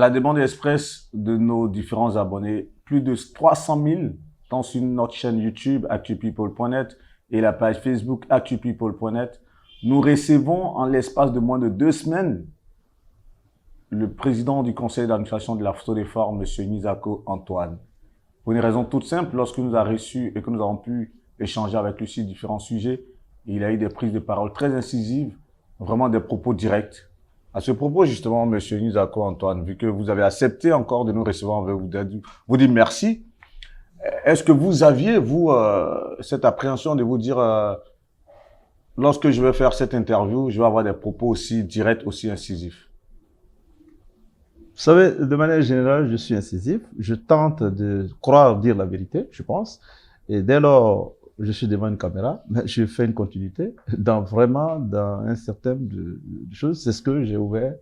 la demande express de nos différents abonnés, plus de 300 000 tant sur notre chaîne YouTube actupeople.net et la page Facebook actupeople.net, nous recevons en l'espace de moins de 2 semaines le président du conseil d'administration de la Photo-Effort, M. Nizako Antoine. Pour une raison toute simple, lorsque nous a reçus et que nous avons pu échanger avec lui sur différents sujets, il a eu des prises de parole très incisives, vraiment des propos directs. À ce propos, justement, M. Nizako Antoine, vu que vous avez accepté encore de nous recevoir, on veut vous dire merci. Est-ce que vous aviez, vous, cette appréhension de vous dire, lorsque je vais faire cette interview, je vais avoir des propos aussi directs, aussi incisifs? Vous savez, de manière générale, je suis incisif. Je tente de croire dire la vérité, je pense. Et dès lors, je suis devant une caméra, mais je fais une continuité dans un certain nombre de choses. C'est ce que j'ai ouvert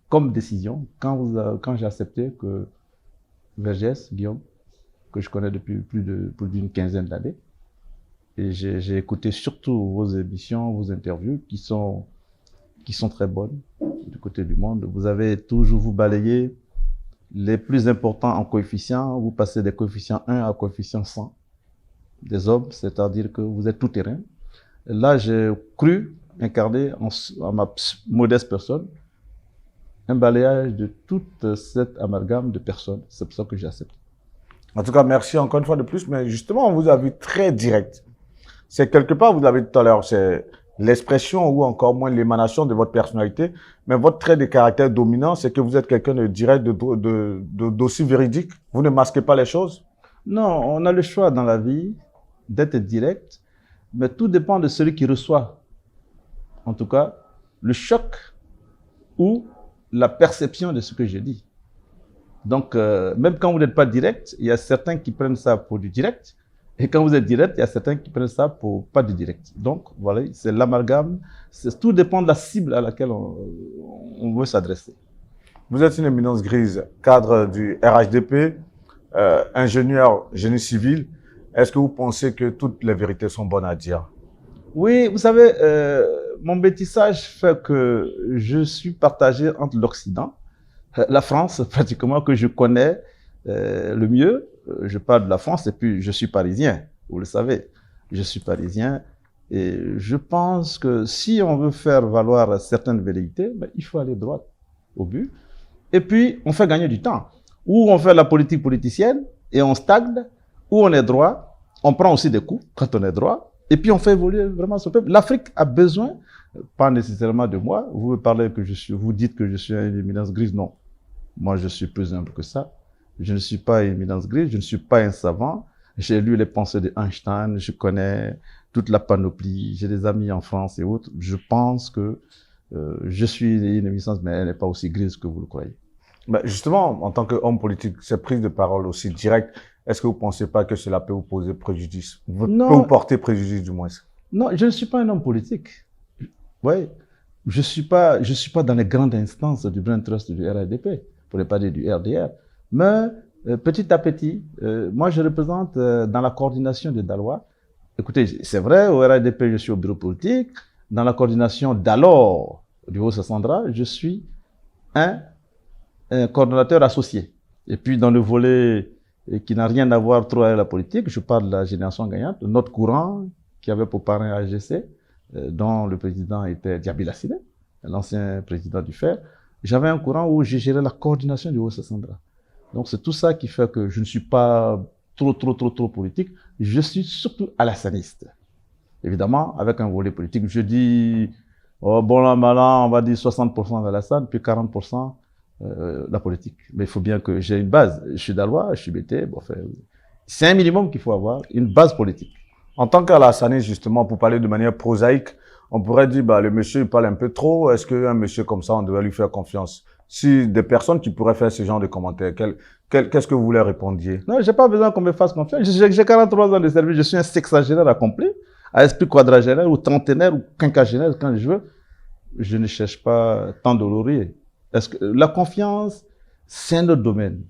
comme décision quand j'ai accepté que Vergès, Guillaume, que je connais depuis plus d'une quinzaine d'années, et j'ai écouté surtout vos émissions, vos interviews qui sont très bonnes du côté du monde. Vous avez toujours vous balayé les plus importants en coefficient. Vous passez des coefficients 1 à coefficient 100 des hommes, c'est-à-dire que vous êtes tout terrain. Et là, j'ai cru incarner en ma modeste personne un balayage de toute cette amalgame de personnes. C'est pour ça que j'ai accepté. En tout cas, merci encore une fois de plus, mais justement, on vous a vu très direct. C'est quelque part, vous l'avez dit tout à l'heure, c'est l'expression ou encore moins l'émanation de votre personnalité, mais votre trait de caractère dominant, c'est que vous êtes quelqu'un de direct, d'aussi véridique. Vous ne masquez pas les choses? Non, on a le choix dans la vie d'être direct, mais tout dépend de celui qui reçoit. En tout cas, le choc ou la perception de ce que je dis. Donc, même quand vous n'êtes pas direct, il y a certains qui prennent ça pour du direct. Et quand vous êtes direct, il y a certains qui prennent ça pour pas du direct. Donc, voilà, c'est l'amalgame. Tout dépend de la cible à laquelle on veut s'adresser. Vous êtes une éminence grise, cadre du RHDP, ingénieur génie civil. Est-ce que vous pensez que toutes les vérités sont bonnes à dire? Oui, vous savez, mon métissage fait que je suis partagé entre l'Occident, la France pratiquement que je connais le mieux. Je parle de la France et puis je suis parisien, vous le savez. Je suis parisien et je pense que si on veut faire valoir certaines vérités, ben, il faut aller droit au but. Et puis, on fait gagner du temps. Ou on fait la politique politicienne et on stagne, ou on est droit, on prend aussi des coups quand on est droit, et puis on fait évoluer vraiment ce peuple. L'Afrique a besoin, pas nécessairement de moi, vous dites que je suis une éminence grise, non. Moi, je suis plus humble que ça. Je ne suis pas une éminence grise, je ne suis pas un savant. J'ai lu les pensées de Einstein, je connais toute la panoplie, j'ai des amis en France et autres. Je pense que je suis une éminence, mais elle n'est pas aussi grise que vous le croyez. Ben justement, en tant qu'homme politique, cette prise de parole aussi directe, est-ce que vous ne pensez pas que cela peut vous poser préjudice? Non, peut vous porter préjudice du moins? Non, je ne suis pas un homme politique. Oui, je suis pas dans les grandes instances du Brain Trust du RHDP, pour ne pas dire du RDR. Mais petit à petit, moi je représente dans la coordination des Dalois. Écoutez, c'est vrai, au RHDP je suis au bureau politique. Dans la coordination d'alors du Haut-Sassandra, je suis un coordonnateur associé. Et puis dans le volet qui n'a rien à voir trop avec la politique, je parle de la génération gagnante, notre courant qui avait pour parrain AGC, dont le président était Diaby Lassine, l'ancien président du FER. J'avais un courant où je gérais la coordination du Haut-Sassandra. Donc c'est tout ça qui fait que je ne suis pas trop politique. Je suis surtout alassaniste. Évidemment, avec un volet politique, je dis, oh, bon là, mal là, on va dire 60% d'Alassane, puis 40% la politique. Mais il faut bien que j'ai une base. Je suis Dalois, je suis BT. Bon, enfin, c'est un minimum qu'il faut avoir, une base politique. En tant qu'alassaniste, justement, pour parler de manière prosaïque, on pourrait dire, bah, le monsieur, il parle un peu trop. Est-ce qu'un monsieur comme ça, on devrait lui faire confiance? Si des personnes qui pourraient faire ce genre de commentaires, qu'est-ce que vous leur répondiez? Non, j'ai pas besoin qu'on me fasse confiance. J'ai 43 ans de service, je suis un sexagénaire accompli, à esprit quadragénaire ou trentenaire ou quinquagénaire quand je veux. Je ne cherche pas tant de lauriers. Est-ce que la confiance, c'est un autre domaine.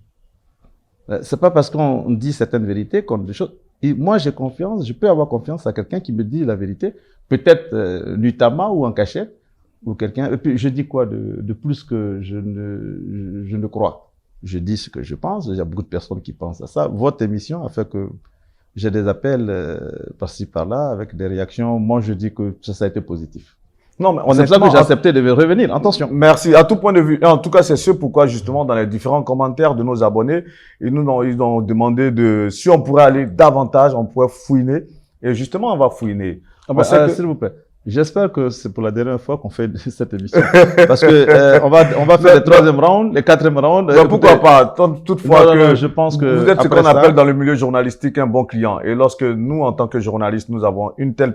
C'est pas parce qu'on dit certaines vérités qu'on dit des choses. Et moi, j'ai confiance, je peux avoir confiance à quelqu'un qui me dit la vérité, peut-être nuitamment ou en cachette, ou quelqu'un. Et puis, je dis quoi de plus que je ne crois. je dis ce que je pense. Il y a beaucoup de personnes qui pensent à ça. Votre émission a fait que j'ai des appels par-ci par-là avec des réactions. Moi, je dis que ça a été positif. Non, mais c'est pour ça que j'ai accepté de revenir. Attention. Merci. À tout point de vue. Et en tout cas, c'est ce pourquoi, justement, dans les différents commentaires de nos abonnés, ils ont demandé si on pourrait aller davantage, on pourrait fouiner. Et justement, on va fouiner. S'il vous plaît. J'espère que c'est pour la dernière fois qu'on fait cette émission. Parce que on va faire le troisième round, le quatrième round. Mais pourquoi pas? Toutefois je pense que vous êtes ce qu'on appelle dans le milieu journalistique un bon client. Et lorsque nous, en tant que journalistes, nous avons une telle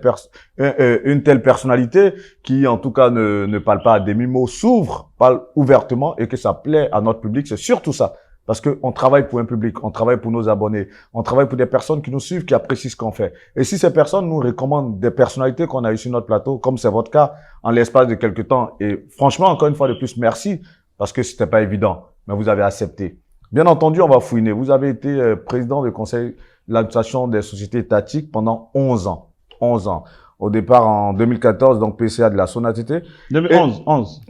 personnalité qui, en tout cas, ne parle pas à demi-mot, s'ouvre, parle ouvertement et que ça plaît à notre public, c'est surtout ça. Parce qu'on travaille pour un public, on travaille pour nos abonnés, on travaille pour des personnes qui nous suivent, qui apprécient ce qu'on fait. Et si ces personnes nous recommandent des personnalités qu'on a eues sur notre plateau, comme c'est votre cas, en l'espace de quelques temps, et franchement, encore une fois de plus, merci, parce que c'était pas évident, mais vous avez accepté. Bien entendu, on va fouiner. Vous avez été président du conseil de l'administration des sociétés étatiques pendant 11 ans. 11 ans. Au départ, en 2014, donc PCA de la SONATT. 2011.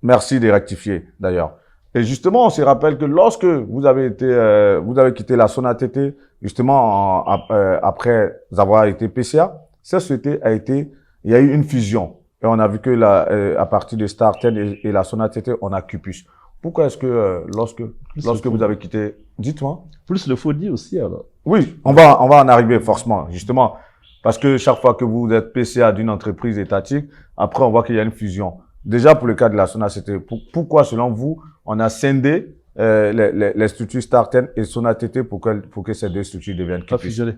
Merci de rectifier, d'ailleurs. Et justement, on se rappelle que lorsque vous avez quitté la SONATT, justement, après avoir été PCA, cette société il y a eu une fusion. Et on a vu que à partir de Starten et la SONATT, on a Cupus. Pourquoi est-ce que lorsque vous avez quitté, dites-moi. Plus le FODI aussi, alors. Oui, on va en arriver forcément, justement. Parce que chaque fois que vous êtes PCA d'une entreprise étatique, après, on voit qu'il y a une fusion. Déjà, pour le cas de la SONATT, pourquoi, selon vous, on a scindé les structures Starten et SONATT pour que ces deux structures deviennent fusionnées?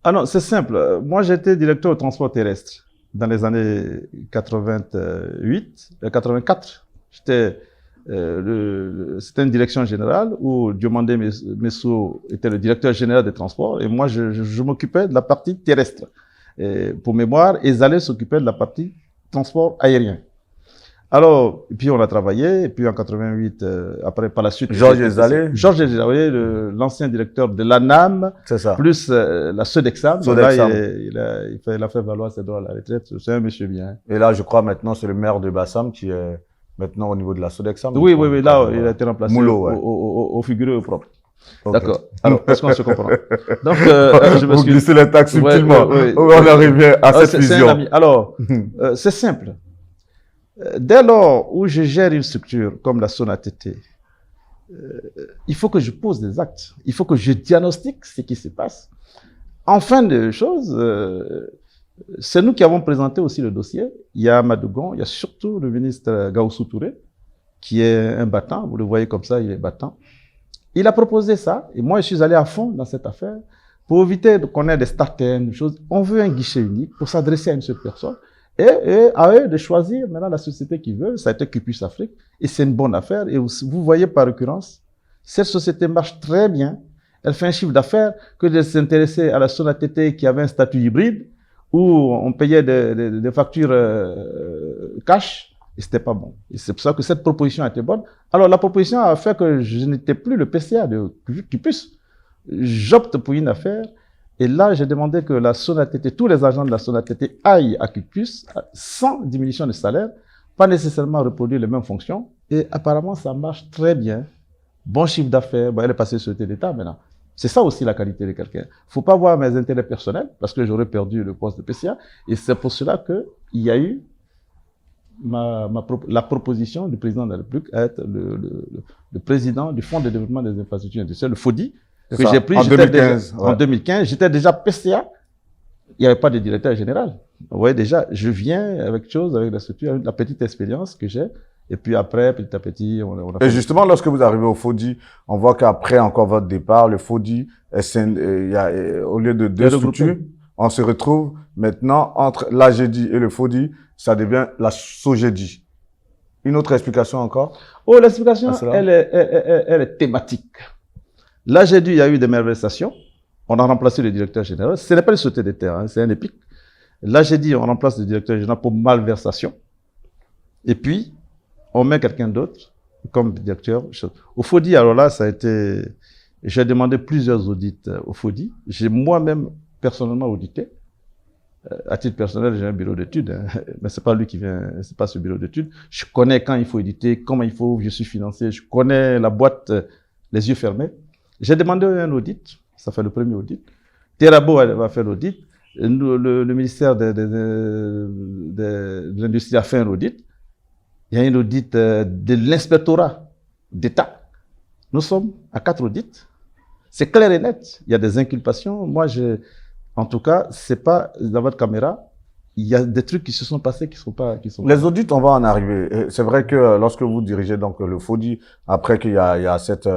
Ah non, c'est simple. Moi, j'étais directeur au transport terrestre dans les années 84. C'était une direction générale où Diomandé Messou était le directeur général des transports et moi, je m'occupais de la partie terrestre. Et pour mémoire, et Zalé s'occupait de la partie transport aérien. Alors, et puis on a travaillé, et puis en 88, après, par la suite... Georges Zalé, l'ancien directeur de l'ANAM, plus la Sodexam. Là, il a fait valoir ses droits à la retraite. C'est un monsieur bien. Et là, je crois maintenant, c'est le maire de Bassam qui est maintenant au niveau de la Sodexam. Oui, là, il a été remplacé au figuré propre. Okay. D'accord. Alors, est-ce qu'on se comprend? Donc, vous glissez les taxes subtilement. On arrive à cette fusion. Alors, c'est simple. Dès lors où je gère une structure comme la SONATT, il faut que je pose des actes. Il faut que je diagnostique ce qui se passe. En fin de choses, c'est nous qui avons présenté aussi le dossier. Il y a Madougon, il y a surtout le ministre Gaoussou Touré, qui est un battant. Vous le voyez comme ça, il est battant. Il a proposé ça, et moi je suis allé à fond dans cette affaire pour éviter qu'on ait des starters, des choses. On veut un guichet unique pour s'adresser à une seule personne. Et à eux de choisir maintenant la société qu'ils veulent. Ça a été Cupus Afrique et c'est une bonne affaire. Et vous voyez par occurrence, cette société marche très bien. Elle fait un chiffre d'affaires que de s'intéresser à la SONATT qui avait un statut hybride où on payait des factures cash et c'était pas bon. Et c'est pour ça que cette proposition a été bonne. Alors la proposition a fait que je n'étais plus le PCA de Cupus. J'opte pour une affaire. Et là, j'ai demandé que la SONATT, tous les agents de la SONATT aillent à Cupus sans diminution de salaire, pas nécessairement reproduire les mêmes fonctions. Et apparemment, ça marche très bien. Bon chiffre d'affaires. Bon, elle est passée sur l'État maintenant. C'est ça aussi la qualité de quelqu'un. Faut pas voir mes intérêts personnels parce que j'aurais perdu le poste de PCA. Et c'est pour cela qu'il y a eu la proposition du président de la République à être le président du Fonds de développement des infrastructures industrielles, le FODI, que j'ai pris en 2015. J'étais déjà PCA. Il n'y avait pas de directeur général. Vous voyez déjà, je viens avec la structure, avec la petite expérience que j'ai. Et puis après, petit à petit, on a... Et justement, lorsque vous arrivez au FODI, on voit qu'après encore votre départ, le FODI, au lieu de deux structures, on se retrouve maintenant entre l'AGEDI et le FODI, ça devient la SOGEDI. Une autre explication encore? Oh, l'explication, elle est thématique. L'AGEDI, il y a eu des malversations. On a remplacé le directeur général. Ce n'est pas le sauté des terres, hein, c'est un épique. L'AGEDI, on remplace le directeur général pour malversation. Et puis, on met quelqu'un d'autre comme directeur. Au FODI, alors là, ça a été... J'ai demandé plusieurs audits au FODI. J'ai moi-même personnellement audité. À titre personnel, j'ai un bureau d'études, hein, mais c'est pas lui qui vient, c'est pas ce bureau d'études. Je connais quand il faut éditer, comment il faut, je suis financé, je connais la boîte les yeux fermés. J'ai demandé un audit, ça fait le premier audit. Terabo va faire l'audit. Le ministère de l'Industrie a fait un audit. Il y a un audit de l'inspectorat d'État. Nous sommes à 4 audits. C'est clair et net. Il y a des inculpations. Moi, en tout cas, c'est pas dans votre caméra. Il y a des trucs qui se sont passés qui sont pas. Les audits, on va en arriver. C'est vrai que lorsque vous dirigez donc le FODI, après qu'il y a cette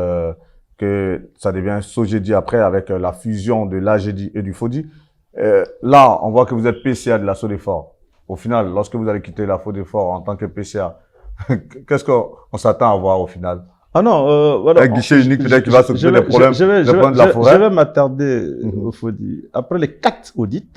que ça devient SOGEDI après avec la fusion de l'AGEDI et du FODI. Là, on voit que vous êtes PCA de la SODEFOR. Au final, lorsque vous allez quitter la SODEFOR en tant que PCA, qu'est-ce qu'on s'attend à voir au final? Ah non, voilà. Un guichet unique, peut-être qu'il va s'occuper des problèmes de la forêt. Je vais m'attarder au FODI. Après les 4 audits,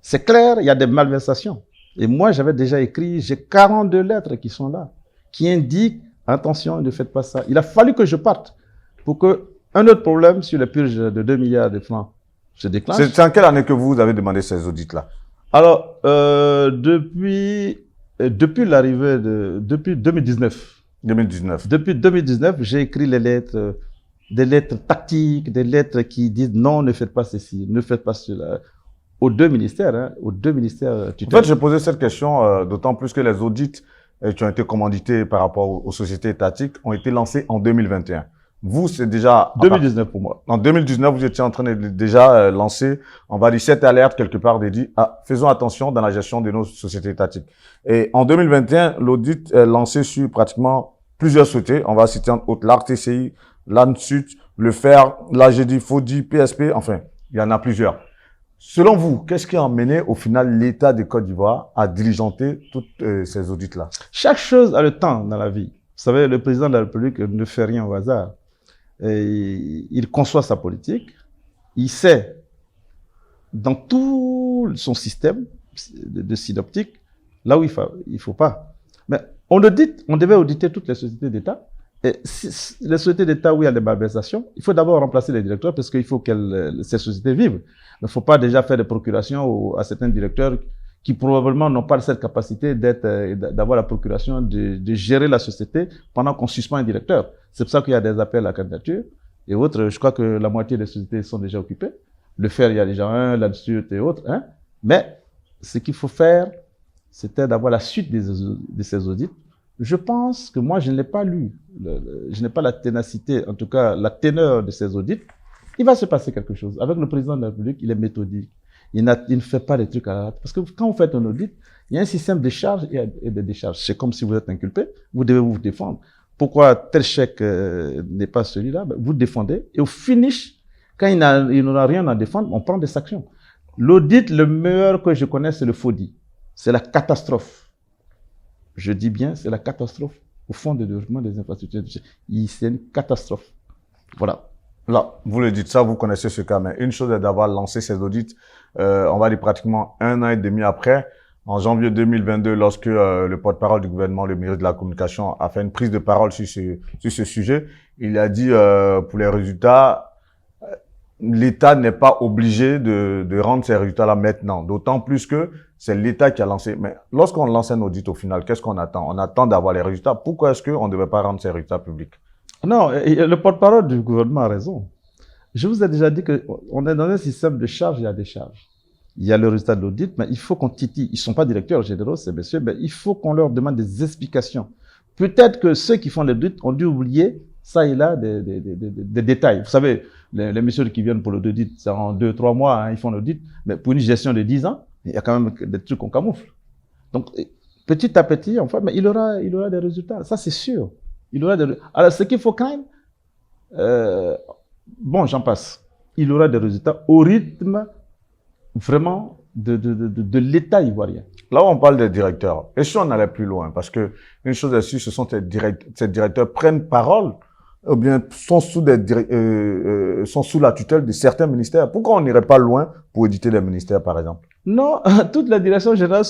c'est clair, il y a des malversations. Et moi, j'avais déjà écrit, j'ai 42 lettres qui sont là, qui indiquent, attention, ne faites pas ça. Il a fallu que je parte pour que un autre problème sur les purges de 2 milliards de francs se déclenche. C'est en quelle année que vous avez demandé ces audits-là? Alors, depuis l'arrivée depuis 2019. 2019. Depuis 2019, j'ai écrit les lettres, des lettres tactiques, des lettres qui disent non, ne faites pas ceci, ne faites pas cela. Aux deux ministères tutelles. En fait, je posais cette question d'autant plus que les audits qui ont été commandités par rapport aux sociétés étatiques ont été lancés en 2021. Vous, c'est déjà... 2019 pour moi. En 2019, vous étiez en train de déjà lancer, on va dire, cette alerte quelque part dédiée à faisons attention dans la gestion de nos sociétés étatiques. Et en 2021, l'audit est lancé sur pratiquement plusieurs sociétés. On va citer entre autres l'ARTCI, l'ANSUT, le FER, l'AGEDI, FODI, PSP, enfin, il y en a plusieurs. Selon vous, qu'est-ce qui a emmené au final l'État de Côte d'Ivoire à diligenter toutes ces audits-là? Chaque chose a le temps dans la vie. Vous savez, le président de la République ne fait rien au hasard. Et il conçoit sa politique. Il sait, dans tout son système de synoptique, là où il faut pas. Mais on devait auditer toutes les sociétés d'État. Et si les sociétés d'État où il y a des malversations, il faut d'abord remplacer les directeurs parce qu'il faut que ces sociétés vivent. Il ne faut pas déjà faire des procurations à certains directeurs qui probablement n'ont pas cette capacité d'avoir la procuration de gérer la société pendant qu'on suspend un directeur. C'est pour ça qu'il y a des appels à candidature et autres. Je crois que la moitié des sociétés sont déjà occupées. Le FER, il y a déjà un, l'ANSUT et autres. Hein. Mais ce qu'il faut faire, c'était d'avoir la suite de ces audits. Je pense que moi, je ne l'ai pas lu. Je n'ai pas la ténacité, en tout cas la teneur de ces audits. Il va se passer quelque chose. Avec le président de la République, il est méthodique. Il ne fait pas des trucs à la hâte. Parce que quand vous faites un audit, il y a un système de charges et de décharges. C'est comme si vous êtes inculpé, vous devez vous défendre. Pourquoi tel chèque n'est pas celui-là? Ben, vous défendez. Et au finish, quand il n'aura rien à défendre, on prend des sanctions. L'audit, le meilleur que je connais, c'est le FODI. C'est la catastrophe. Je dis bien, c'est la catastrophe au fond de développement des infrastructures. C'est une catastrophe. Voilà. Là, vous le dites ça, vous connaissez ce cas, mais une chose est d'avoir lancé ces audits, on va dire pratiquement 1 an et demi après, en janvier 2022, lorsque le porte-parole du gouvernement, le ministre de la Communication, a fait une prise de parole sur ce sujet. Il a dit pour les résultats, l'État n'est pas obligé de rendre ces résultats-là maintenant, d'autant plus que c'est l'État qui a lancé. Mais lorsqu'on lance un audit au final, qu'est-ce qu'on attend? On attend d'avoir les résultats. Pourquoi est-ce qu'on ne devait pas rendre ces résultats publics? Non, le porte-parole du gouvernement a raison. Je vous ai déjà dit qu'on est dans un système de charges et à décharge. Il y a le résultat de l'audit, mais il faut qu'on titille. Ils ne sont pas directeurs généraux, ces messieurs, mais il faut qu'on leur demande des explications. Peut-être que ceux qui font l'audit ont dû oublier ça et là des détails. Vous savez, les messieurs qui viennent pour l'audit, c'est en 2-3 mois, hein, ils font l'audit, mais pour une gestion de 10 ans, il y a quand même des trucs qu'on camoufle. Donc, petit à petit, enfin, mais il aura des résultats. Ça, c'est sûr. Alors, ce qu'il faut craindre, bon, j'en passe. Il aura des résultats au rythme vraiment de l'État ivoirien. Là où on parle des directeurs, et si on allait plus loin, parce que une chose est sûre, ce sont ces directeurs prennent parole, ou bien sont sous la tutelle de certains ministères. Pourquoi on n'irait pas loin pour éditer des ministères, par exemple? Non, toutes les directions générales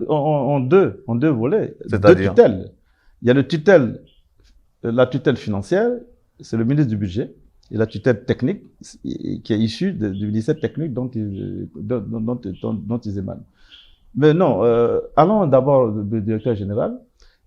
ont deux volets, deux tutelles. Il y a la tutelle financière, c'est le ministre du budget. et la tutelle technique qui est issue du ministère technique dont ils émanent. Mais non, allons d'abord du directeur général,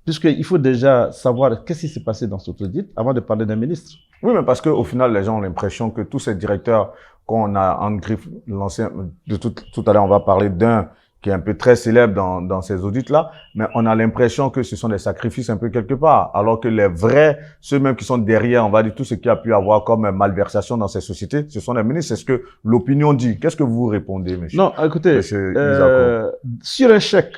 puisqu'il faut déjà savoir qu'est-ce qui s'est passé dans cet audit avant de parler d'un ministre. Oui, mais parce qu'au final, les gens ont l'impression que tous ces directeurs qu'on a en griffe, l'ancien, tout à l'heure, on va parler d'un qui est un peu très célèbre dans ces audits-là, mais on a l'impression que ce sont des sacrifices un peu quelque part, alors que les vrais, ceux même qui sont derrière, on va dire tout ce qu'il y a pu avoir comme malversation dans ces sociétés, ce sont les ministres. C'est ce que l'opinion dit. Qu'est-ce que vous répondez, monsieur? Non, écoutez, sur un chèque,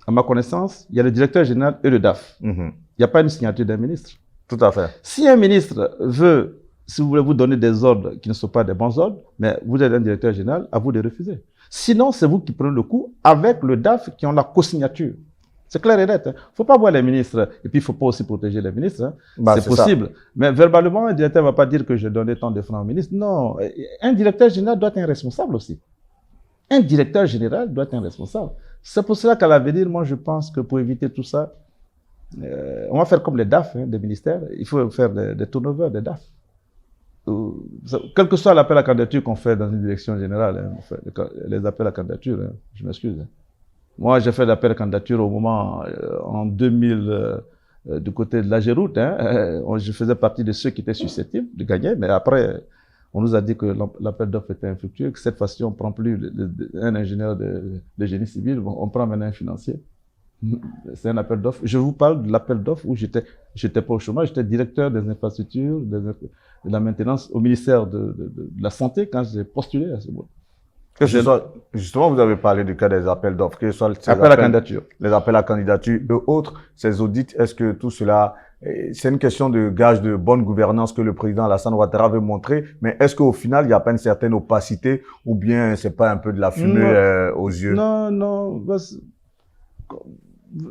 à ma connaissance, il y a le directeur général et le DAF. Il n'y a pas une signature d'un ministre. Tout à fait. Si un ministre veut, si vous voulez vous donner des ordres qui ne sont pas des bons ordres, mais vous êtes un directeur général, à vous de refuser. Sinon, c'est vous qui prenez le coup avec le DAF qui ont la co-signature. C'est clair et net. Il ne faut pas voir les ministres, et puis il ne faut pas aussi protéger les ministres. Hein. C'est possible. Ça. Mais verbalement, un directeur ne va pas dire que je donnais tant de francs au ministre. Non. Un directeur général doit être un responsable aussi. Un directeur général doit être un responsable. C'est pour cela qu'à l'avenir, moi, je pense que pour éviter tout ça, on va faire comme les DAF des ministères. Il faut faire des turnovers des DAF. Quel que soit l'appel à candidature qu'on fait dans une direction générale, on fait les appels à candidature, je m'excuse. Moi, j'ai fait l'appel à candidature au moment, en 2000, du côté de la Géroute. Je faisais partie de ceux qui étaient susceptibles de gagner, mais après, on nous a dit que l'appel d'offres était infructueux, que cette fois-ci, on ne prend plus un ingénieur de génie civil, on prend maintenant un financier. C'est un appel d'offres. Je vous parle de l'appel d'offres où j'étais pas au chômage, j'étais directeur des infrastructures, de la maintenance au ministère de la Santé quand j'ai postulé à ce moment. Justement, vous avez parlé du cas des appels d'offres, que ce soit appels à candidature. Les appels à candidature et autres, ces audits, est-ce que tout cela, c'est une question de gage de bonne gouvernance que le président Alassane Ouattara veut montrer, mais est-ce qu'au final, il n'y a pas une certaine opacité ou bien c'est pas un peu de la fumée aux yeux? Non.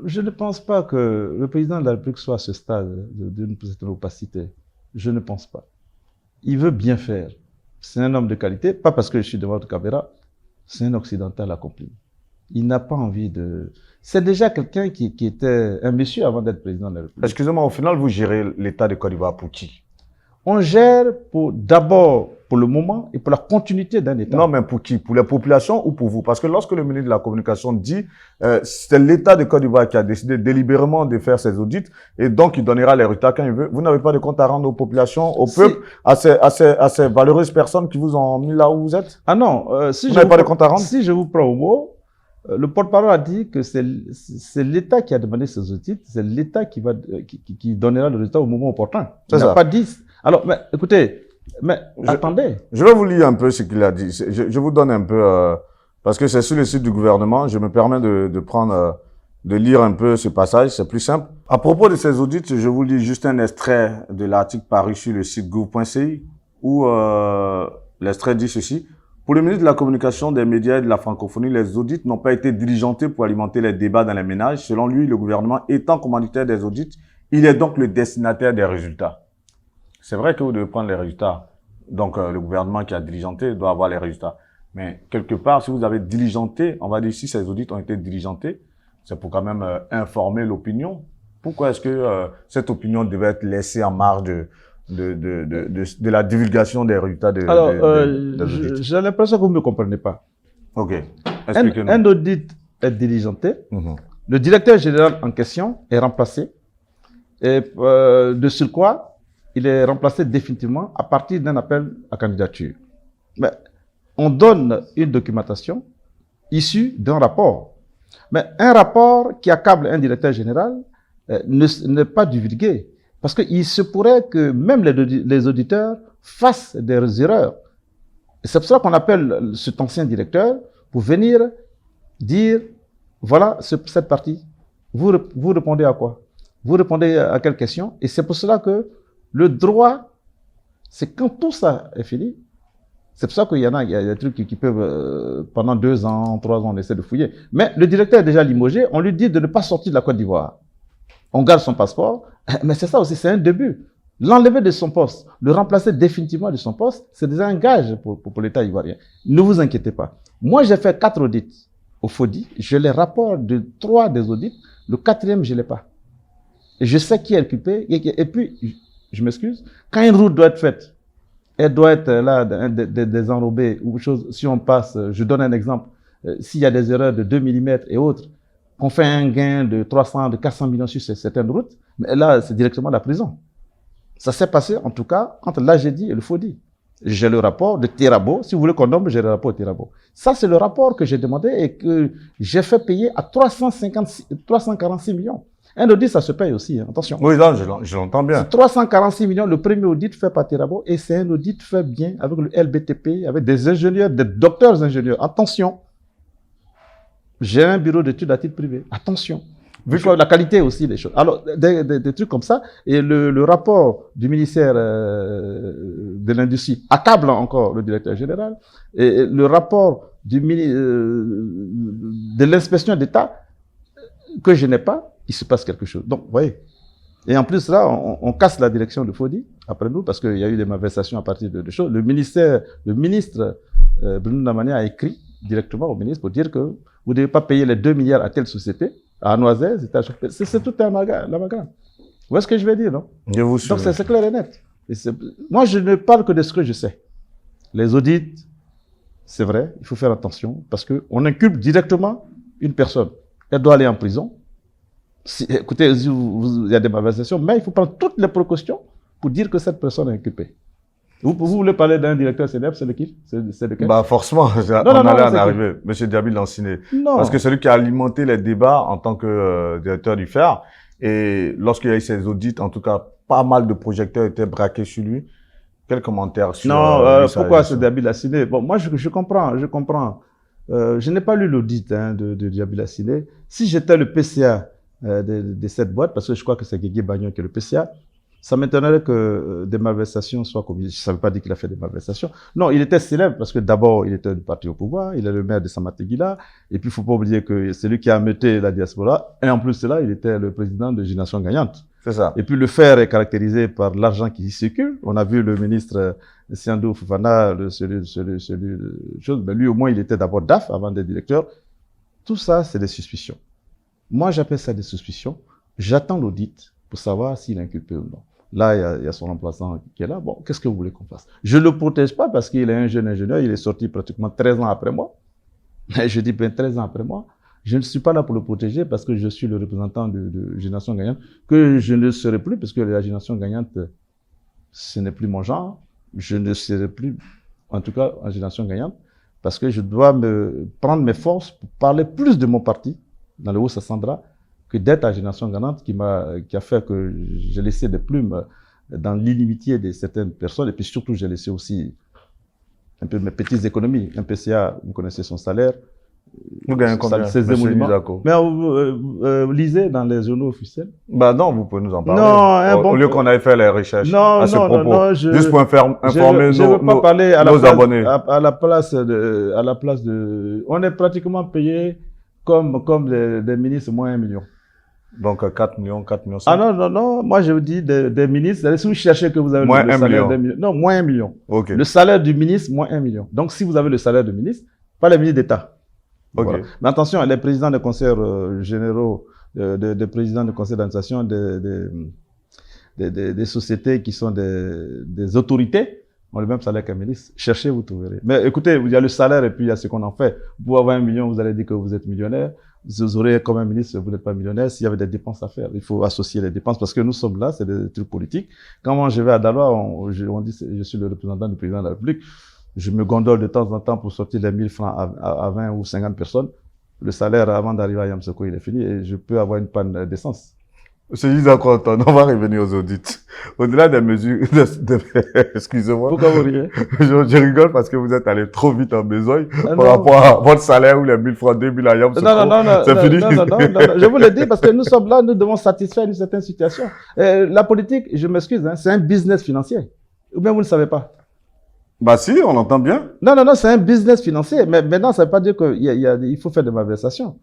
Je ne pense pas que le président de la République soit à ce stade d'une certaine opacité. Je ne pense pas. Il veut bien faire. C'est un homme de qualité, pas parce que je suis devant votre caméra, c'est un occidental accompli. Il n'a pas envie de... C'est déjà quelqu'un qui était un monsieur avant d'être président de la République. Excusez-moi, au final, vous gérez l'État de Côte d'Ivoire pour qui? On gère d'abord pour le moment et pour la continuité d'un État. Non, mais pour qui? Pour les populations ou pour vous? Parce que lorsque le ministre de la Communication dit c'est l'État de Côte d'Ivoire qui a décidé délibérément de faire ses audits et donc il donnera les résultats quand il veut, vous n'avez pas de compte à rendre aux populations, au peuple, à ces valeureuses personnes qui vous ont mis là où vous êtes? Ah non, si vous n'avez pas de compte à rendre? Si je vous prends au mot, le porte-parole a dit que c'est l'État qui a demandé ces audits, c'est l'État qui donnera le résultat au moment opportun. Il n'a pas dit... Alors, mais écoutez, attendez. Je vais vous lire un peu ce qu'il a dit. Je vous donne un peu, parce que c'est sur le site du gouvernement, je me permets de lire un peu ce passage, c'est plus simple. À propos de ces audits, je vous lis juste un extrait de l'article paru sur le site gouv.ci, où l'extrait dit ceci. Pour le ministre de la Communication, des médias et de la francophonie, les audits n'ont pas été diligentés pour alimenter les débats dans les ménages. Selon lui, le gouvernement étant commanditaire des audits, il est donc le destinataire des résultats. C'est vrai que vous devez prendre les résultats. Donc, le gouvernement qui a diligenté doit avoir les résultats. Mais quelque part, si vous avez diligenté, on va dire si ces audits ont été diligentés, c'est pour quand même informer l'opinion. Pourquoi est-ce que cette opinion devait être laissée en marge de la divulgation des résultats des audits? J'ai l'impression que vous ne me comprenez pas. Ok. Expliquez-nous. Un audit est diligenté. Le directeur général en question est remplacé. Et de surcroît, il est remplacé définitivement à partir d'un appel à candidature. Mais on donne une documentation issue d'un rapport. Mais un rapport qui accable un directeur général n'est pas divulgué. Parce qu'il se pourrait que même les auditeurs fassent des erreurs. C'est pour ça qu'on appelle cet ancien directeur pour venir dire, voilà cette partie. Vous répondez à quoi? Vous répondez à quelle question? Et c'est pour cela que le droit, c'est quand tout ça est fini. C'est pour ça qu'il y a des trucs qui peuvent, pendant 2 ans, 3 ans, on essaie de fouiller. Mais le directeur est déjà limogé, on lui dit de ne pas sortir de la Côte d'Ivoire. On garde son passeport, mais c'est ça aussi, c'est un début. L'enlever de son poste, le remplacer définitivement de son poste, c'est déjà un gage pour l'État ivoirien. Ne vous inquiétez pas. Moi, j'ai fait 4 audits au FODI, je les rapporte de 3 des audits, le 4e, je ne l'ai pas. Et je sais qui est occupé, et puis, Je m'excuse. Quand une route doit être faite, elle doit être là, des enrobés ou chose. Si on passe, je donne un exemple, s'il y a des erreurs de 2 mm et autres, qu'on fait un gain de 300, de 400 millions sur certaines routes, mais là, c'est directement la prison. Ça s'est passé, en tout cas, entre l'AGEDI et le FODI. J'ai le rapport de Tirabo. Si vous voulez qu'on nomme, j'ai le rapport de Tirabo. Ça, c'est le rapport que j'ai demandé et que j'ai fait payer à 346 millions. Un audit, ça se paye aussi, hein. Attention. Oui, là, je l'entends bien. C'est 346 millions, le premier audit fait par Tirabo, et c'est un audit fait bien avec le LBTP, avec des ingénieurs, des docteurs ingénieurs. Attention. J'ai un bureau d'études à titre privé. Attention. Vu que la qualité aussi des choses. Alors, des trucs comme ça. Et le rapport du ministère de l'Industrie accable encore le directeur général. Et le rapport de l'inspection d'État que je n'ai pas, il se passe quelque chose. Donc, vous voyez. Et en plus, là, on casse la direction de FODI après nous parce qu'il y a eu des malversations à partir de choses. Le ministre Bruno Ndamani a écrit directement au ministre pour dire que vous ne devez pas payer les 2 milliards à telle société. À Noises, c'est tout un magasin. Vous voyez ce que je veux dire, non? Je vous suis. Donc c'est clair et net. Moi, je ne parle que de ce que je sais. Les audits, c'est vrai, il faut faire attention parce qu'on inculpe directement une personne. Elle doit aller en prison. Écoutez, il y a des malversations, mais il faut prendre toutes les précautions pour dire que cette personne est inculpée. Vous voulez parler d'un directeur CNF, c'est lequel? C'est lequel? Bah, forcément, on allait en arriver. Monsieur Diaby Lanciné. Non. Parce que c'est lui qui a alimenté les débats en tant que directeur du FER. Et lorsqu'il y a eu ces audits, en tout cas, pas mal de projecteurs étaient braqués sur lui. Quel commentaire sur pourquoi ce Diaby Lanciné? Bon, moi, je comprends. Je n'ai pas lu l'audit de Diaby Lanciné. Si j'étais le PCA de cette boîte, parce que je crois que c'est Guégué Bagnon qui est le PCA, ça m'étonnerait que des malversations soient commises. Ça ne veut pas dire qu'il a fait des malversations. Non, il était célèbre parce que d'abord, il était du parti au pouvoir, il est le maire de Samatéguila, et puis il ne faut pas oublier que c'est lui qui a ameuté la diaspora, et en plus de cela, il était le président de Génération Gagnante. C'est ça. Et puis le FER est caractérisé par l'argent qui y circule. On a vu le ministre Siandou Fofana, mais lui au moins, il était d'abord DAF avant d'être directeur. Tout ça, c'est des suspicions. Moi, j'appelle ça des suspicions. J'attends l'audit pour savoir s'il est inculpé ou non. Là, il y a son remplaçant qui est là. Bon, qu'est-ce que vous voulez qu'on fasse? Je ne le protège pas parce qu'il est un jeune ingénieur. Il est sorti pratiquement 13 ans après moi. Je dis bien 13 ans après moi. Je ne suis pas là pour le protéger parce que je suis le représentant de Génération Gagnante, que je ne serai plus parce que la Génération Gagnante, ce n'est plus mon genre. Je ne serai plus, en tout cas, en Génération Gagnante, parce que je dois me prendre mes forces pour parler plus de mon parti dans le Haut-Sassandra que d'être à Génération Gagnante qui a fait que j'ai laissé des plumes dans l'inimitié de certaines personnes et puis surtout j'ai laissé aussi un peu mes petites économies. Un PCA, vous connaissez son salaire. Vous gagnez combien, ses émoluments. Mais lisez dans les journaux officiels. Bah non, vous pouvez nous en parler. Non, au lieu qu'on aille faire les recherches à ce propos. Non, juste pour informer nos abonnés. À la place de... On est pratiquement payé comme des ministres moins 1 million. Donc 4 millions, 5. Ah non, moi je vous dis des ministres, si vous cherchez que vous avez moins le salaire d'un million. Non, moins 1 million. Okay. Le salaire du ministre, moins 1 million. Donc si vous avez le salaire du ministre, pas les ministres d'État. Okay. Voilà. Mais attention, les présidents des conseils généraux, des présidents de conseils d'administration, des sociétés qui sont des autorités, ont le même salaire qu'un ministre. Cherchez, vous trouverez. Mais écoutez, il y a le salaire et puis il y a ce qu'on en fait. Vous avez 1 million, vous allez dire que vous êtes millionnaire. Vous aurez comme un ministre, vous n'êtes pas millionnaire. S'il y avait des dépenses à faire, il faut associer les dépenses parce que nous sommes là, c'est des trucs politiques. Quand moi je vais à Daloa, on dit je suis le représentant du président de la République. Je me gondole de temps en temps pour sortir les 1000 francs à 20 ou 50 personnes. Le salaire avant d'arriver à Yamsoko, il est fini et je peux avoir une panne d'essence. C'est juste d'accord, on va revenir aux audits. Au-delà des mesures, excusez-moi. Pourquoi vous riez? Je rigole parce que vous êtes allé trop vite en besogne par rapport à votre salaire ou les 1000 francs, 2000 à Yamsoko. Non, c'est fini. Non, je vous le dis parce que nous sommes là, nous devons satisfaire une certaine situation. La politique, je m'excuse, c'est un business financier. Ou bien vous ne savez pas? Bah si, on l'entend bien. Non, c'est un business financier. Mais maintenant, ça ne veut pas dire qu'il faut faire des malversations.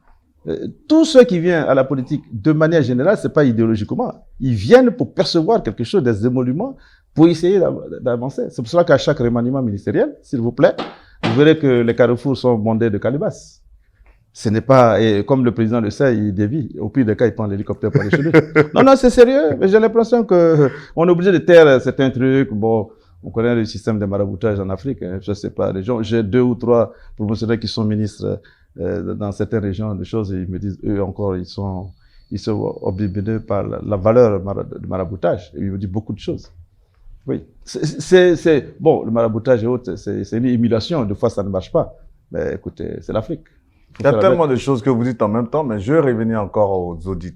Tous ceux qui viennent à la politique, de manière générale, c'est pas idéologiquement. Ils viennent pour percevoir quelque chose, des émoluments, pour essayer d'avancer. C'est pour cela qu'à chaque remaniement ministériel, s'il vous plaît, vous verrez que les carrefours sont bondés de calebasses. Ce n'est pas, et comme le président le sait, il dévie. Au pire des cas, il prend l'hélicoptère pour aller chez lui. Non, non, c'est sérieux. Mais j'ai l'impression que on est obligé de taire certains trucs. Bon, on connaît le système de maraboutage en Afrique. Hein, je sais pas, les gens, j'ai 2 ou 3 promotionnaires qui sont ministres dans certaines régions de choses et ils me disent, eux encore, ils sont obnubilés par la valeur du maraboutage. Et ils me disent beaucoup de choses. Oui. Bon, le maraboutage et autres, c'est une émulation. Des fois, ça ne marche pas. Mais écoutez, c'est l'Afrique. Il y a tellement de choses que vous dites en même temps, mais je vais revenir encore aux audits.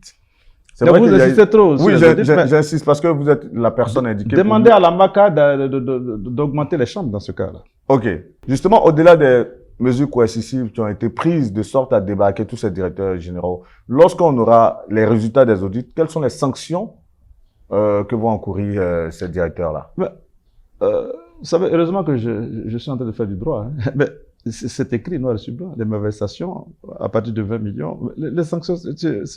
C'est vrai que vous insistez trop. Oui, j'insiste parce que vous êtes la personne indiquée. Demandez à la MACA d'augmenter les chambres dans ce cas-là. OK. Justement, au-delà des mesures coercitives qui ont été prises de sorte à débarquer tous ces directeurs généraux, lorsqu'on aura les résultats des audits, quelles sont les sanctions que vont encourir ces directeurs-là? Vous savez, heureusement que je suis en train de faire du droit. Hein. Mais c'est écrit noir sur blanc, les malversations à partir de 20 millions. Les sanctions,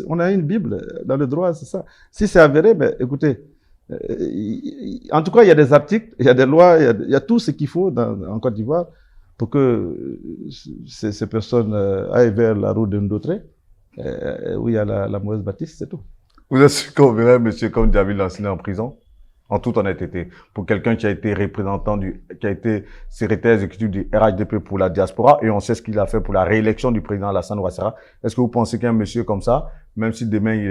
on a une Bible dans le droit, c'est ça. Si c'est avéré, ben, écoutez, en tout cas, il y a des articles, il y a des lois, il y a tout ce qu'il faut en Côte d'Ivoire pour que ces personnes aillent vers la route de Ndoutré, où il y a la mauvaise bâtisse, c'est tout. Vous êtes sûr qu'on verrait monsieur comme Djamil Lansina en prison? En toute honnêteté, pour quelqu'un qui a été représentant qui a été secrétaire exécutif du RHDP pour la diaspora, et on sait ce qu'il a fait pour la réélection du président Alassane Ouattara. Est-ce que vous pensez qu'un monsieur comme ça, même si demain il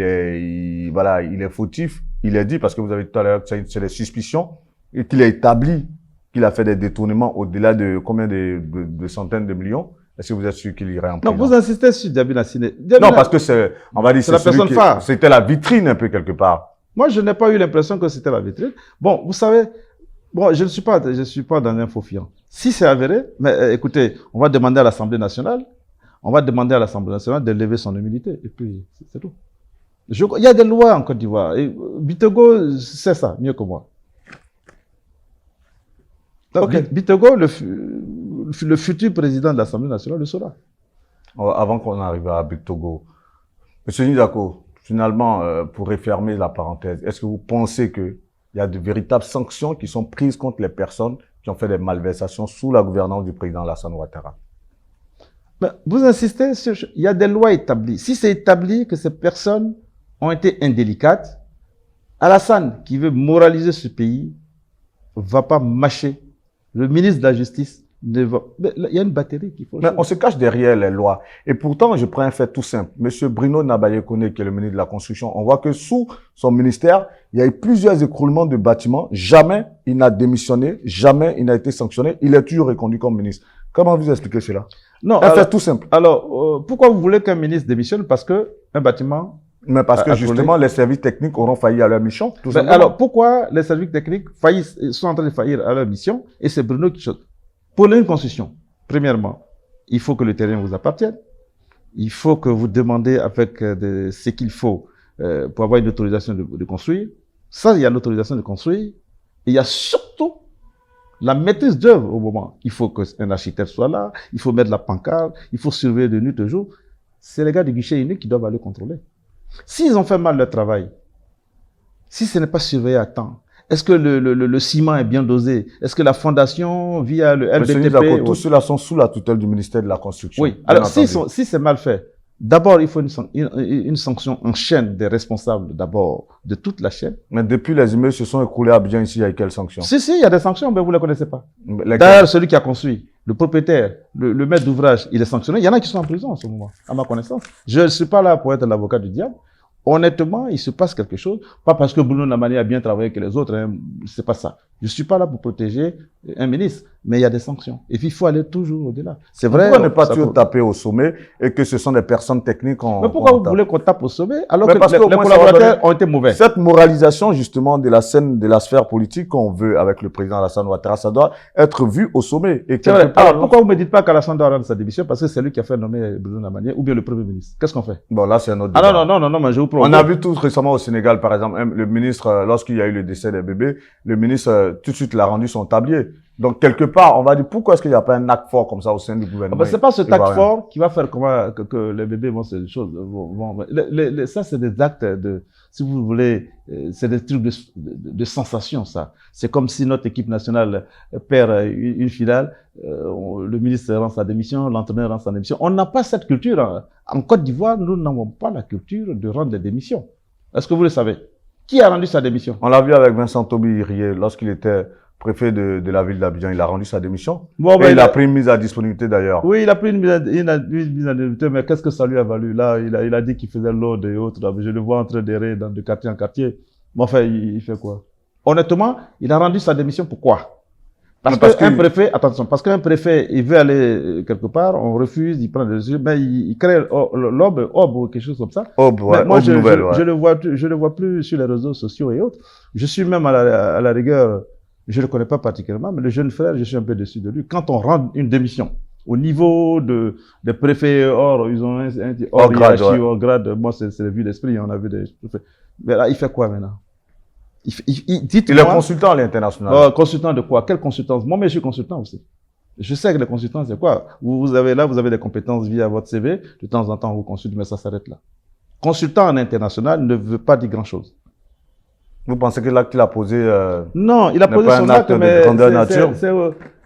est fautif, il est dit, parce que vous avez dit tout à l'heure que c'est des suspicions, et qu'il a établi qu'il a fait des détournements au-delà de combien de centaines de millions, est-ce que vous êtes sûr qu'il irait en prison? Non, vous insistez sur Djamil Lansina. Non, parce que on va dire, c'est la personne phare. C'était la vitrine un peu quelque part. Moi, je n'ai pas eu l'impression que c'était la vitrine. Bon, vous savez, bon, je ne suis pas dans un faux fiant. Si c'est avéré, mais écoutez, on va demander à l'Assemblée nationale, de lever son humilité. Et puis, c'est tout. Il y a des lois en Côte d'Ivoire. Bitego sait ça mieux que moi. Okay. Bitego, le futur président de l'Assemblée nationale, le saura. Avant qu'on arrive à Bitego, Monsieur Nidako, finalement, pour refermer la parenthèse, est-ce que vous pensez qu'il y a de véritables sanctions qui sont prises contre les personnes qui ont fait des malversations sous la gouvernance du président Alassane Ouattara? Ben, vous insistez sur... Il y a des lois établies. Si c'est établi que ces personnes ont été indélicates, Alassane, qui veut moraliser ce pays, va pas mâcher. Le ministre de la Justice il y a une batterie qu'il faut... Mais on se cache derrière les lois. Et pourtant, je prends un fait tout simple. Monsieur Bruno Nabayekone, qui est le ministre de la Construction, on voit que sous son ministère, il y a eu plusieurs écroulements de bâtiments. Jamais il n'a démissionné, jamais il n'a été sanctionné. Il est toujours reconduit comme ministre. Comment vous expliquez cela? Non, un fait tout simple. Alors, pourquoi vous voulez qu'un ministre démissionne? Parce que un bâtiment... Mais parce que justement, les services techniques auront failli à leur mission. Tout simplement. Alors, pourquoi les services techniques sont en train de faillir à leur mission? Et c'est Bruno qui choque. Pour une construction, premièrement, il faut que le terrain vous appartienne. Il faut que vous demandez avec ce qu'il faut pour avoir une autorisation de construire. Ça, il y a l'autorisation de construire. Et il y a surtout la maîtrise d'œuvre au moment. Il faut qu'un architecte soit là, il faut mettre la pancarte, il faut surveiller de nuit de jour. C'est les gars du guichet unique qui doivent aller contrôler. S'ils ont fait mal leur travail, si ce n'est pas surveillé à temps, est-ce que le ciment est bien dosé? Est-ce que la fondation, via le LBTP... Tous ceux-là sont sous la tutelle du ministère de la Construction. Oui. Alors, si c'est mal fait, d'abord, il faut une sanction en chaîne des responsables, d'abord, de toute la chaîne. Mais depuis les immeubles se sont écroulés à Abidjan, ici, il y a quelles sanctions? Si, il y a des sanctions, mais vous ne les connaissez pas. D'ailleurs, celui qui a construit, le propriétaire, le maître d'ouvrage, il est sanctionné. Il y en a qui sont en prison en ce moment, à ma connaissance. Je ne suis pas là pour être l'avocat du diable. Honnêtement, il se passe quelque chose. Pas parce que Bruno Namani a bien travaillé que les autres, hein, c'est pas ça. Je suis pas là pour protéger un ministre, mais il y a des sanctions. Et puis, il faut aller toujours au-delà. C'est vrai. Pourquoi ne pas toujours taper au sommet et que ce sont des personnes techniques Mais pourquoi vous voulez qu'on tape au sommet alors que les collaborateurs ont été mauvais? Cette moralisation, justement, de la scène, de la sphère politique qu'on veut avec le président Alassane Ouattara, ça doit être vu au sommet. Et alors, pourquoi vous me dites pas qu'Alassane doit rendre sa démission? Parce que c'est lui qui a fait nommer Bruno Namani ou bien le Premier ministre. Qu'est-ce qu'on fait? Bon, là, c'est un autre débat. Ah non, mais je vous promets. On a vu tout récemment au Sénégal, par exemple, le ministre, lorsqu'il y a eu le décès des bébés, le ministre, tout de suite, il a rendu son tablier. Donc, quelque part, on va dire, pourquoi est-ce qu'il n'y a pas un acte fort comme ça au sein du gouvernement? C'est pas ce acte fort qui va faire que les bébés vont se choses. Ça, c'est des actes si vous voulez, c'est des trucs de sensation, ça. C'est comme si notre équipe nationale perd une finale, le ministre rend sa démission, l'entraîneur rend sa démission. On n'a pas cette culture. En Côte d'Ivoire, nous n'avons pas la culture de rendre des démissions. Est-ce que vous le savez? Qui a rendu sa démission? On l'a vu avec Vincent Toby lorsqu'il était préfet de la ville d'Abidjan, il a rendu sa démission. Bon, et il a pris une mise à disponibilité d'ailleurs. Oui, il a pris une mise à disponibilité, mais qu'est-ce que ça lui a valu? Là, il a dit qu'il faisait l'ordre et autres. Je le vois en train d'errer de quartier en quartier. Mais enfin, il fait quoi? Honnêtement, il a rendu sa démission. Pourquoi? Parce qu'un préfet, attention, parce qu'un préfet, il veut aller quelque part, on refuse, il prend des mesures, mais il crée l'OB ou quelque chose comme ça. Ouais, moi, je le vois plus sur les réseaux sociaux et autres. Je suis même à la rigueur, je ne le connais pas particulièrement, mais le jeune frère, je suis un peu déçu de lui. Quand on rend une démission, au niveau des préfets, ils ont hors grade, hors grade, moi, c'est la vue d'esprit, on a vu des préfets. Mais là, il fait quoi maintenant? Il est consultant à l'international. Consultant de quoi? Quelle consultance? Moi, mais je suis consultant aussi. Je sais que les consultants, c'est quoi? Vous avez des compétences via votre CV. De temps en temps, on vous consulte, mais ça s'arrête là. Consultant en international ne veut pas dire grand-chose. Vous pensez que l'acte qu'il a posé non, il a posé son acte, mais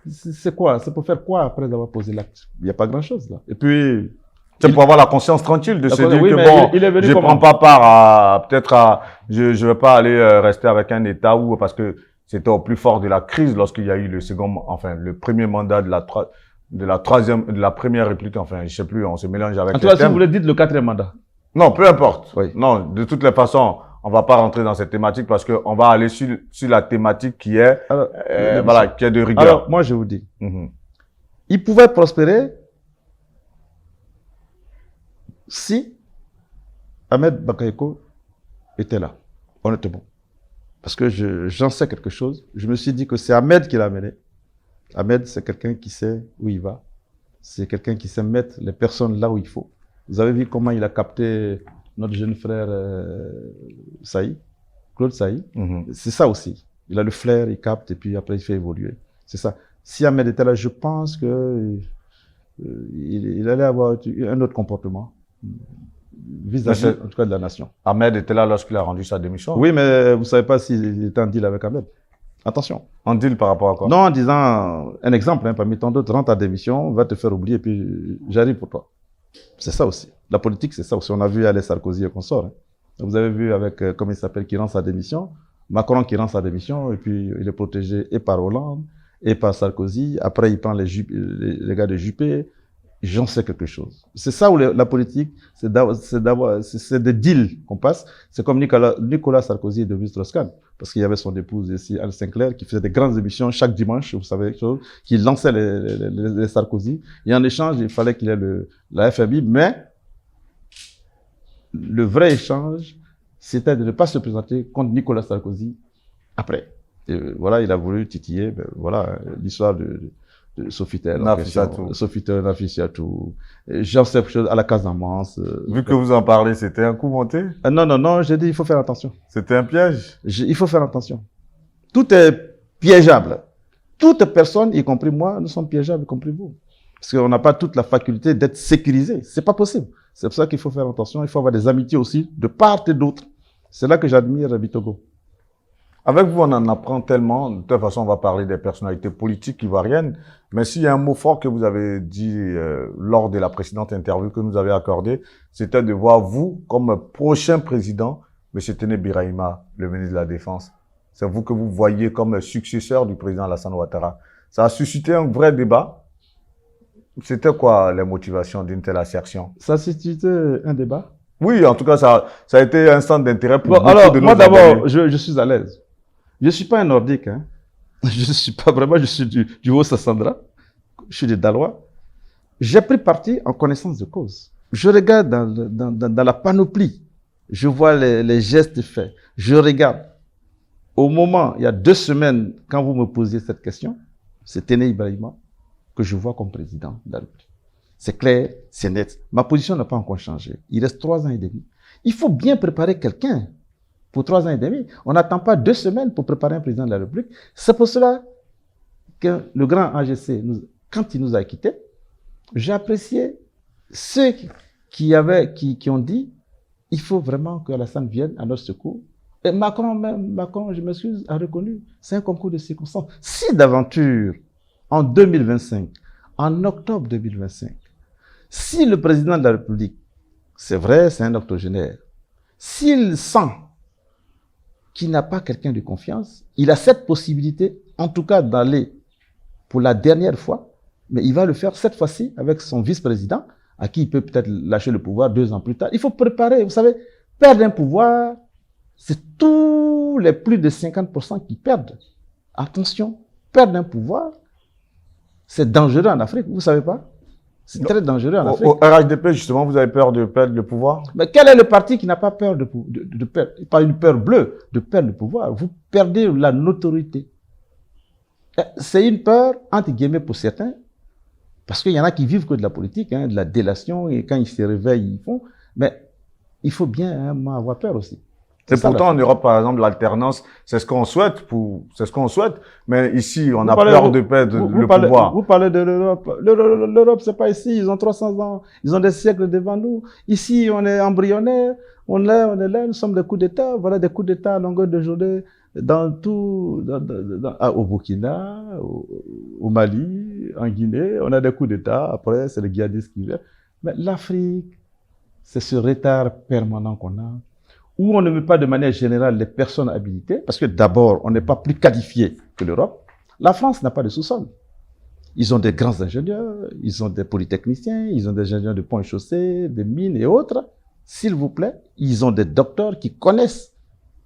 c'est quoi? C'est pour faire quoi après avoir posé l'acte? Il n'y a pas grand-chose là. Et puis... C'est pour avoir la conscience tranquille de se dire que bon, je ne prends pas part à, je ne vais pas aller rester avec un État où, parce que c'était au plus fort de la crise lorsqu'il y a eu le premier mandat de la première république, enfin, je sais plus, on se mélange avec les thèmes. En tout cas, si vous voulez dire le 4e mandat. Non, peu importe. Oui. Non, de toutes les façons, on va pas rentrer dans cette thématique parce que on va aller sur la thématique qui est, qui est de rigueur. Alors, moi, je vous dis, il pouvait prospérer si Ahmed Bakayoko était là, honnêtement. Parce que j'en sais quelque chose. Je me suis dit que c'est Ahmed qui l'a amené. Ahmed, c'est quelqu'un qui sait où il va. C'est quelqu'un qui sait mettre les personnes là où il faut. Vous avez vu comment il a capté notre jeune frère Saï, Claude Saï. C'est ça aussi. Il a le flair, il capte et puis après il fait évoluer. C'est ça. Si Ahmed était là, je pense que il allait avoir un autre comportement vis-à-vis, en tout cas, de la nation. Ahmed était là lorsqu'il a rendu sa démission. Oui, mais vous ne savez pas s'il était en deal avec Ahmed. Attention. En deal par rapport à quoi? Non, en disant, un exemple, parmi tant d'autres, rends ta démission, va te faire oublier, puis j'arrive pour toi. C'est ça aussi. La politique, c'est ça aussi. On a vu aller Sarkozy et consorts. Vous avez vu avec, comment il s'appelle, qui rend sa démission, Macron qui rend sa démission, et puis il est protégé et par Hollande, et par Sarkozy. Après, il prend les gars de Juppé. J'en sais quelque chose. C'est ça où la politique, c'est des deals qu'on passe. C'est comme Nicolas Sarkozy est devenu Strauss-Kahn, parce qu'il y avait son épouse ici, Anne Sinclair, qui faisait des grandes émissions chaque dimanche, vous savez, qui lançait les Sarkozy. Et en échange, il fallait qu'il ait la FMI, mais le vrai échange, c'était de ne pas se présenter contre Nicolas Sarkozy après. Et voilà, il a voulu titiller, voilà, l'histoire de Sofitel, Nafissatou, j'en sais quelque chose à la Casamance. Vu que vous en parlez, c'était un coup monté? Non, j'ai dit il faut faire attention. C'était un piège? Il faut faire attention. Tout est piégeable. Toute personne, y compris moi, nous sommes piégeables, y compris vous. Parce qu'on n'a pas toute la faculté d'être sécurisé. C'est pas possible. C'est pour ça qu'il faut faire attention. Il faut avoir des amitiés aussi, de part et d'autre. C'est là que j'admire Bitogo. Avec vous, on en apprend tellement. De toute façon, on va parler des personnalités politiques ivoiriennes. Mais s'il y a un mot fort que vous avez dit lors de la précédente interview que nous avez accordée, c'était de voir vous comme prochain président, M. Téné Birahima, le ministre de la Défense. C'est vous que vous voyez comme successeur du président Alassane Ouattara. Ça a suscité un vrai débat. C'était quoi les motivations d'une telle assertion? Ça a suscité un débat? Oui, en tout cas, ça a été un centre d'intérêt pour beaucoup alors, de nos moi d'abord, je suis à l'aise. Je ne suis pas un nordique, hein. Je ne suis pas vraiment, je suis du Haut-Sassandra. Je suis des Dalois. J'ai pris parti en connaissance de cause. Je regarde dans la panoplie. Je vois les gestes faits. Je regarde. Au moment, il y a 2 semaines, quand vous me posiez cette question, c'est Téné Ibrahima que je vois comme président de la République. C'est clair, c'est net. Ma position n'a pas encore changé. Il reste 3 ans et demi. Il faut bien préparer quelqu'un pour 3 ans et demi. On n'attend pas 2 semaines pour préparer un président de la République. C'est pour cela que le grand AGC, quand il nous a quittés, j'ai apprécié ceux qui ont dit il faut vraiment que Alassane vienne à notre secours. Et Macron, je m'excuse, a reconnu, c'est un concours de circonstances. Si d'aventure, en 2025, en octobre 2025, si le président de la République, c'est vrai, c'est un octogénaire, s'il sent qu'il n'a pas quelqu'un de confiance, il a cette possibilité, en tout cas d'aller pour la dernière fois, mais il va le faire cette fois-ci avec son vice-président, à qui il peut peut-être lâcher le pouvoir 2 ans plus tard. Il faut préparer, vous savez, perdre un pouvoir, c'est tous les plus de 50% qui perdent. Attention, perdre un pouvoir, c'est dangereux en Afrique, vous ne savez pas? C'est très dangereux en Afrique. Au RHDP, justement, vous avez peur de perdre le pouvoir? Mais quel est le parti qui n'a pas peur de perdre, pas une peur bleue, de perdre le pouvoir? Vous perdez la notoriété. C'est une peur, entre guillemets, pour certains, parce qu'il y en a qui vivent que de la politique, de la délation, et quand ils se réveillent, ils font. Mais il faut bien avoir peur aussi. C'est pourtant en Europe, par exemple, l'alternance, c'est ce qu'on souhaite, mais ici, on a peur de perdre le pouvoir. Vous parlez de l'Europe. L'Europe, c'est pas ici, ils ont 300 ans, ils ont des siècles devant nous. Ici, on est embryonnaire, on est là, nous sommes des coups d'État, voilà des coups d'État à longueur de journée, dans tout, au Burkina, au Mali, en Guinée, on a des coups d'État, après, c'est les djihadistes qui viennent. Mais l'Afrique, c'est ce retard permanent qu'on a, où on ne met pas de manière générale les personnes habilitées, parce que d'abord, on n'est pas plus qualifié que l'Europe. La France n'a pas de sous-sol. Ils ont des grands ingénieurs, ils ont des polytechniciens, ils ont des ingénieurs de ponts et chaussées, des mines et autres. S'il vous plaît, ils ont des docteurs qui connaissent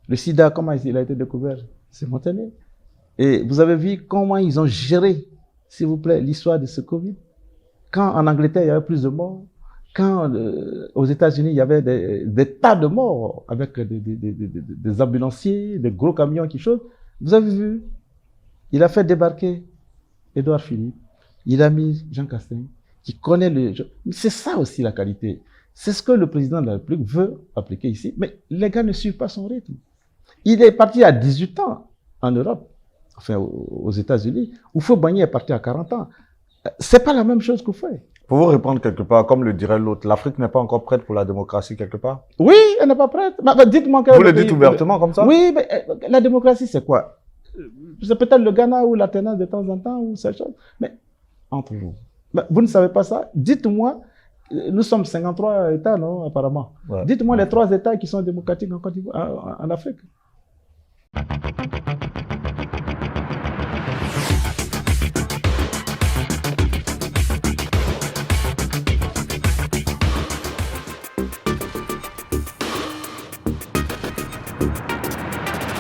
le sida, comment il a été découvert. C'est Montaigne. Et vous avez vu comment ils ont géré, s'il vous plaît, l'histoire de ce Covid. Quand en Angleterre, il y avait plus de morts, quand aux États-Unis, il y avait des tas de morts avec des ambulanciers, des gros camions qui choses. Vous avez vu, il a fait débarquer Édouard Philippe, il a mis Jean Castex, qui connaît le... C'est ça aussi la qualité. C'est ce que le président de la République veut appliquer ici. Mais les gars ne suivent pas son rythme. Il est parti à 18 ans en Europe, enfin aux États-Unis, où Fourbagny est parti à 40 ans. C'est pas la même chose qu'on fait. Pour vous répondre quelque part, comme le dirait l'autre, l'Afrique n'est pas encore prête pour la démocratie quelque part? Oui, elle n'est pas prête. Dites-moi vous le dites ouvertement comme ça? Oui, mais la démocratie, c'est quoi? C'est peut-être le Ghana ou l'Athéna de temps en temps, ou ces choses. Mais entre vous, vous ne savez pas ça? Dites-moi, nous sommes 53 États, non, apparemment. Ouais. Dites-moi les 3 États qui sont démocratiques en Afrique.